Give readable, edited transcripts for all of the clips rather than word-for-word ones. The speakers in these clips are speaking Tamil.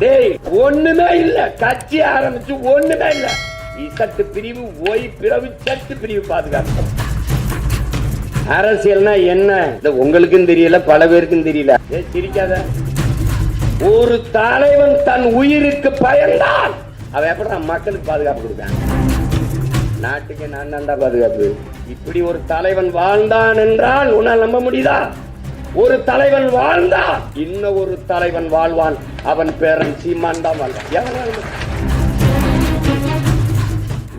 டேய் ஒண்ணுமே இல்ல, கட்சி ஆரம்பிச்சு ஒண்ணுமே இல்ல. இசட்டு பிரிவு, ஓய் பிரிவு, சட்டு பிரிவு பாதுகாப்பு. அரசியல்னா என்ன உங்களுக்கும் தெரியல, பல பேருக்கும் தெரியல. சிரிக்காத. ஒரு தலைவன் தன் உயிருக்கு பயந்தால் அவன் எப்படி மக்களுக்கு பாதுகாப்பு கொடுக்காங்க? நாட்டுக்கு நான் தான்டா பாதுகாப்பு. இப்படி ஒரு தலைவன் வாழ்ந்தான் என்றால் உன்னால் நம்ப முடியுதா? ஒரு தலைவன் வாழ்ந்தா இன்னும் ஒரு தலைவன் வாழ்வான். அவன் பேரன் சீமான் தான் வாழ்வான்.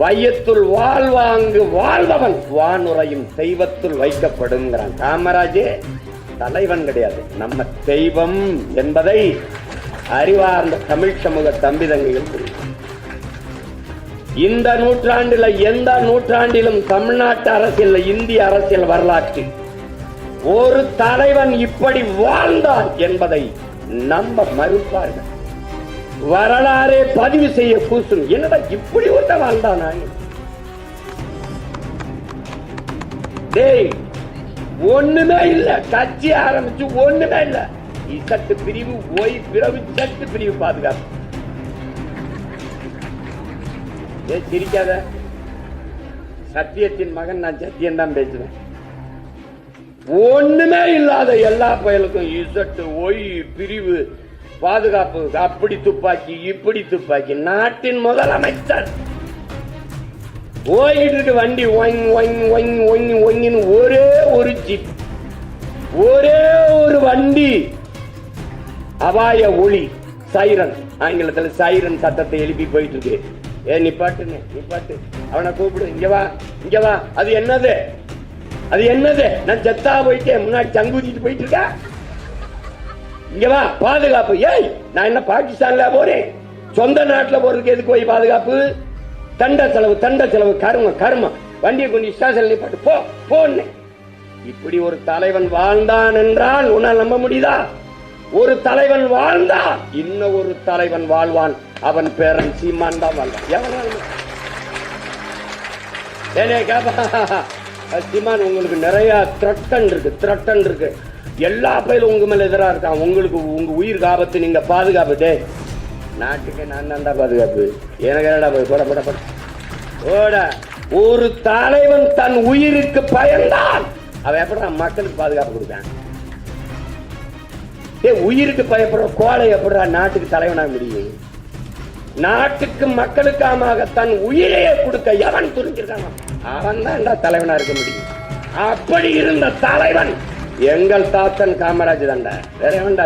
வையத்துள் வாழ்வாங்கு வாழ்பவன் வானுரையும் தெய்வத்துள் வைக்கப்படுங்கிறான் காமராஜே. தலைவன் கிடையாது, நம்ம தெய்வம் என்பதை அறிவார்ந்த தமிழ் சமூக தம்பிதங்கைகள் புரியும். இந்த நூற்றாண்டில் எந்த நூற்றாண்டிலும் தமிழ்நாட்டு அரசியல், இந்திய அரசியல் வரலாற்றில் ஒரு தலைவன் இப்படி வாழ்ந்தான் என்பதை நம்ப மறுப்பார்கள். வரலாறே பதிவு செய்ய கூசும். என்னடா இப்படி ஒருத்த வாழ்ந்தானா? டேய் ஒண்ணுமே இல்ல, கட்சி ஆரம்பிச்சு ஒண்ணுமே இல்ல. இசட்டு பிரிவு, ஓய் பிரிவு, சட்டு பிரிவு பாதுகாப்பு. சிரிக்காத. சத்தியத்தின் மகன் நான் சத்தியம் தான் பேசுவேன். ஒண்ணுமே இல்லாத எல்லா பயலுக்கும் இசட்டு, ஒய் பிரிவு பாதுகாப்பு. அப்படி துப்பாக்கி, இப்படி துப்பாக்கி. நாட்டின் முதலமைச்சர் ஓயிட்டு இருக்கு வண்டி, ஒரே ஒரு ஜீப், ஒரே ஒரு வண்டி. அபாய ஒளி, சைரன், ஆங்கிலத்தில் சைரன் சத்தத்தை எழுப்பி போயிட்டு இருக்கு. நிப்பாட்டு, நிப்பாட்டு, அவனை கூப்பிடு, இங்க வா, இங்க வா. அது என்னது? அது என்னது? நான் செத்தா போயிட்டேன், முன்னாடி சங்கூதிட்டு போயிட்டு இருக்கா. இங்க வா, பாதுகாப்பு. ஏய், நான் என்ன பாகிஸ்தான்ல போறேன்? சொந்த நாட்டுல போறதுக்கு எதுக்கு போய் பாதுகாப்பு? தண்ட செலவு, தண்ட செலவு, கர்மம், கர்மம். வண்டியை கொண்டு ஸ்டேஷன் நிப்பாட்டு, போ போன்னு. இப்படி ஒரு தலைவன் வாழ்ந்தான் என்றால் உன்னால் நம்ப முடியுதா? ஒரு தலைவன் வாழ்ந்தா இன்னும் ஒரு தலைவன் வாழ்வான். அவன் பேரன் சீமான் தான் வாழ்வான். சீமான், உங்களுக்கு நிறைய த்ரெட்டன் இருக்கு. எல்லா பயிலும் உங்க மேல எதிராக இருக்கான். உங்களுக்கு உங்க உயிர் ஆபத்து, நீங்க பாதுகாப்பு. டே நாட்டுக்கு நான் தான்டா பாதுகாப்பு. எனக்கு என்னடா போட போட போட ஓட. ஒரு தலைவன் தன் உயிருக்கு பயந்தால் அவன் எப்படி மக்களுக்கு பாதுகாப்பு கொடுக்கான்? உயிருக்கு பயப்படுற கோலை எப்படா நாட்டுக்கு தலைவனாக முடியும்? நாட்டுக்கு மக்களுக்காக தன் உயிரையே கொடுக்க எவன் துணிஞ்சிருக்கான் அவன் தான் தலைவனா இருக்க முடியும். அப்படி இருந்த தலைவன் எங்கள் தாத்தன் காமராஜ் தான்டா. வேற எவன்டா?